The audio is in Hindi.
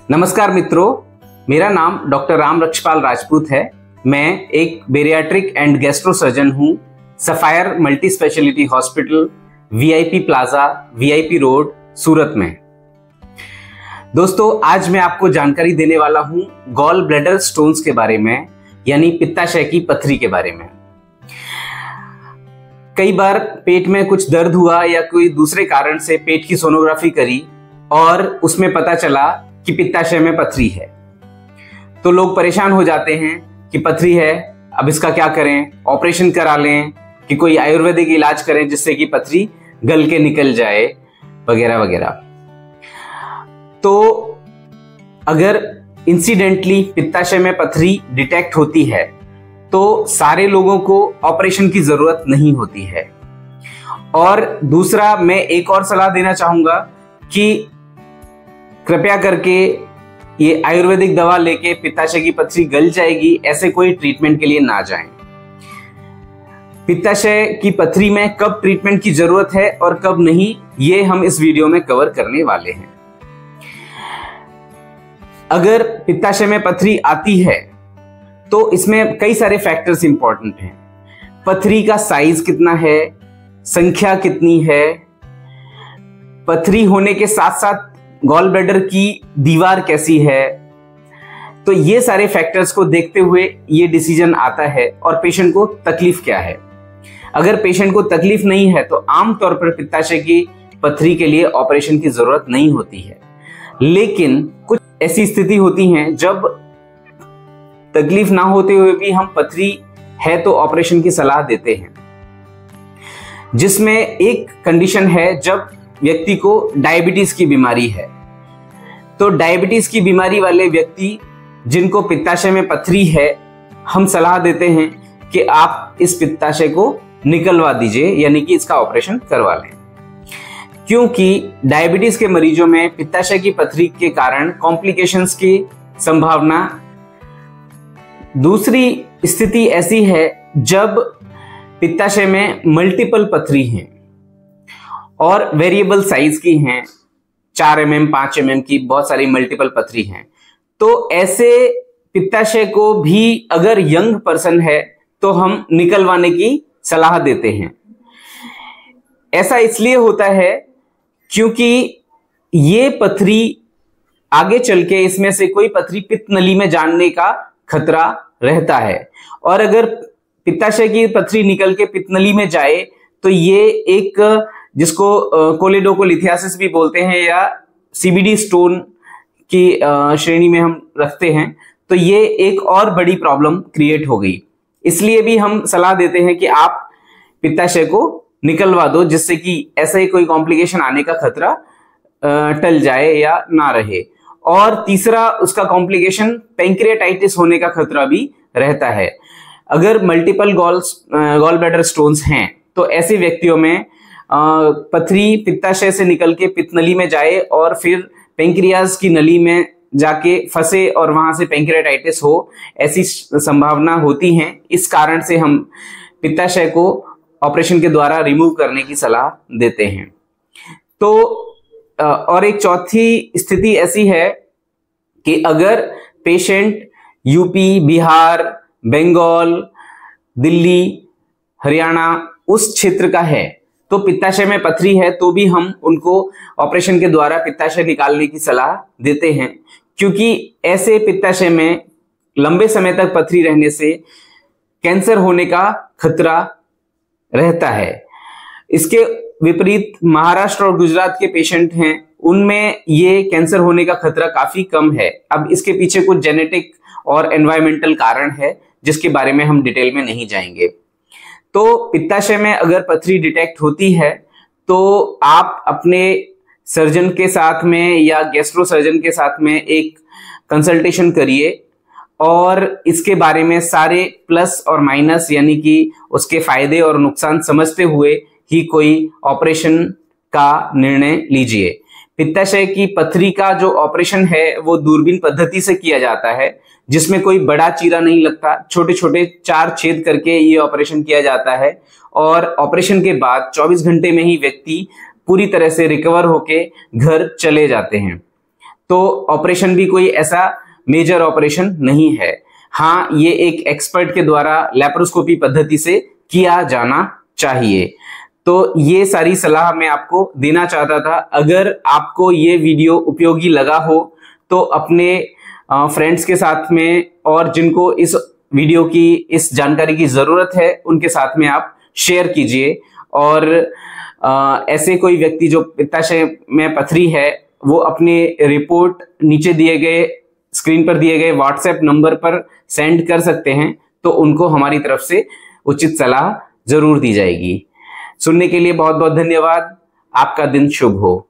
नमस्कार मित्रों, मेरा नाम डॉक्टर राम रक्षपाल राजपूत है। मैं एक बेरियाट्रिक एंड गैस्ट्रो सर्जन हूं, Sapphire multi speciality hospital, VIP plaza, VIP road, Surat में। दोस्तों, आज मैं आपको जानकारी देने वाला हूं गॉल ब्लैडर स्टोन्स के बारे में, यानी पित्ताशय की पथरी के बारे में। कई बार पेट में कुछ दर्द हुआ या कोई दूसरे कारण से पेट की सोनोग्राफी करी और उसमें पता चला कि पित्ताशय में पथरी है, तो लोग परेशान हो जाते हैं कि पथरी है, अब इसका क्या करें, ऑपरेशन करा लें कि कोई आयुर्वेदिक इलाज करें जिससे कि पथरी गल के निकल जाए, वगैरह वगैरह। तो अगर इंसिडेंटली पित्ताशय में पथरी डिटेक्ट होती है तो सारे लोगों को ऑपरेशन की जरूरत नहीं होती है। और दूसरा, मैं एक और सलाह देना चाहूंगा कि कृपया करके ये आयुर्वेदिक दवा लेके पित्ताशय की पथरी गल जाएगी ऐसे कोई ट्रीटमेंट के लिए ना जाएं। पित्ताशय की पथरी में कब ट्रीटमेंट की जरूरत है और कब नहीं, ये हम इस वीडियो में कवर करने वाले हैं। अगर पित्ताशय में पथरी आती है तो इसमें कई सारे फैक्टर्स इंपॉर्टेंट हैं। पथरी का साइज कितना है, संख्या कितनी है, पथरी होने के साथ साथ गॉल ब्लैडर की दीवार कैसी है, तो ये सारे फैक्टर्स को देखते हुए ये डिसीजन आता है और पेशेंट को तकलीफ क्या है। अगर पेशेंट को तकलीफ नहीं है तो आमतौर पर पित्ताशय की पथरी के लिए ऑपरेशन की जरूरत नहीं होती है। लेकिन कुछ ऐसी स्थिति होती हैं जब तकलीफ ना होते हुए भी हम पथरी है तो ऑपरेशन की सलाह देते हैं, जिसमें एक कंडीशन है जब व्यक्ति को डायबिटीज की बीमारी है। तो डायबिटीज की बीमारी वाले व्यक्ति जिनको पित्ताशय में पथरी है, हम सलाह देते हैं कि आप इस पित्ताशय को निकलवा दीजिए, यानी कि इसका ऑपरेशन करवा लें। क्योंकि डायबिटीज के मरीजों में पित्ताशय की पथरी के कारण कॉम्प्लिकेशंस की संभावना। दूसरी स्थिति ऐसी है जब पित्ताशय में मल्टीपल पथरी हैं और वेरिएबल साइज की हैं, 4 mm, 5 mm की बहुत सारी मल्टीपल पथरी हैं। तो ऐसे पित्ताशय को भी अगर यंग पर्सन है तो हम निकलवाने की सलाह देते हैं। ऐसा इसलिए होता है क्योंकि ये पथरी आगे चल के इसमें से कोई पथरी पित्त नली में जाने का खतरा रहता है, और अगर पित्ताशय की पथरी निकल के पित्त नली में जाए तो ये एक, जिसको कोलिडोकोलिथियासिस भी बोलते हैं या सीबीडी स्टोन की श्रेणी में हम रखते हैं, तो ये एक और बड़ी प्रॉब्लम क्रिएट हो गई। इसलिए भी हम सलाह देते हैं कि आप पित्ताशय को निकलवा दो, जिससे कि ऐसा ही कोई कॉम्प्लिकेशन आने का खतरा टल जाए या ना रहे। और तीसरा, उसका कॉम्प्लिकेशन पैंक्रियाटाइटिस होने का खतरा भी रहता है। अगर मल्टीपल गॉल ब्लैडर स्टोन्स हैं तो ऐसे व्यक्तियों में पथरी पित्ताशय से निकल के पित्त नली में जाए और फिर पैंक्रियाज की नली में जाके फंसे और वहां से पैंक्रियाटाइटिस हो, ऐसी संभावना होती है। इस कारण से हम पित्ताशय को ऑपरेशन के द्वारा रिमूव करने की सलाह देते हैं। तो और एक चौथी स्थिति ऐसी है कि अगर पेशेंट यूपी, बिहार, बंगाल, दिल्ली, हरियाणा उस क्षेत्र का है तो पित्ताशय में पथरी है तो भी हम उनको ऑपरेशन के द्वारा पित्ताशय निकालने की सलाह देते हैं, क्योंकि ऐसे पित्ताशय में लंबे समय तक पथरी रहने से कैंसर होने का खतरा रहता है। इसके विपरीत महाराष्ट्र और गुजरात के पेशेंट हैं, उनमें ये कैंसर होने का खतरा काफी कम है। अब इसके पीछे कुछ जेनेटिक और एनवायरमेंटल कारण है जिसके बारे में हम डिटेल में नहीं जाएंगे। तो पित्ताशय में अगर पथरी डिटेक्ट होती है तो आप अपने सर्जन के साथ में या गैस्ट्रो सर्जन के साथ में एक कंसल्टेशन करिए और इसके बारे में सारे प्लस और माइनस, यानी कि उसके फायदे और नुकसान समझते हुए ही कोई ऑपरेशन का निर्णय लीजिए। पित्ताशय की पथरी का जो ऑपरेशन है वो दूरबीन पद्धति से किया जाता है, जिसमें कोई बड़ा चीरा नहीं लगता, छोटे छोटे 4 छेद करके ये ऑपरेशन किया जाता है और ऑपरेशन के बाद 24 घंटे में ही व्यक्ति पूरी तरह से रिकवर होके घर चले जाते हैं। तो ऑपरेशन भी कोई ऐसा मेजर ऑपरेशन नहीं है। हाँ, ये एक एक्सपर्ट के द्वारा लैप्रोस्कोपी पद्धति से किया जाना चाहिए। तो ये सारी सलाह मैं आपको देना चाहता था। अगर आपको ये वीडियो उपयोगी लगा हो तो अपने फ्रेंड्स के साथ में और जिनको इस वीडियो की, इस जानकारी की जरूरत है, उनके साथ में आप शेयर कीजिए। और ऐसे कोई व्यक्ति जो पित्ताशय में पथरी है वो अपने रिपोर्ट नीचे दिए गए, स्क्रीन पर दिए गए व्हाट्सएप नंबर पर सेंड कर सकते हैं, तो उनको हमारी तरफ से उचित सलाह जरूर दी जाएगी। सुनने के लिए बहुत बहुत धन्यवाद। आपका दिन शुभ हो।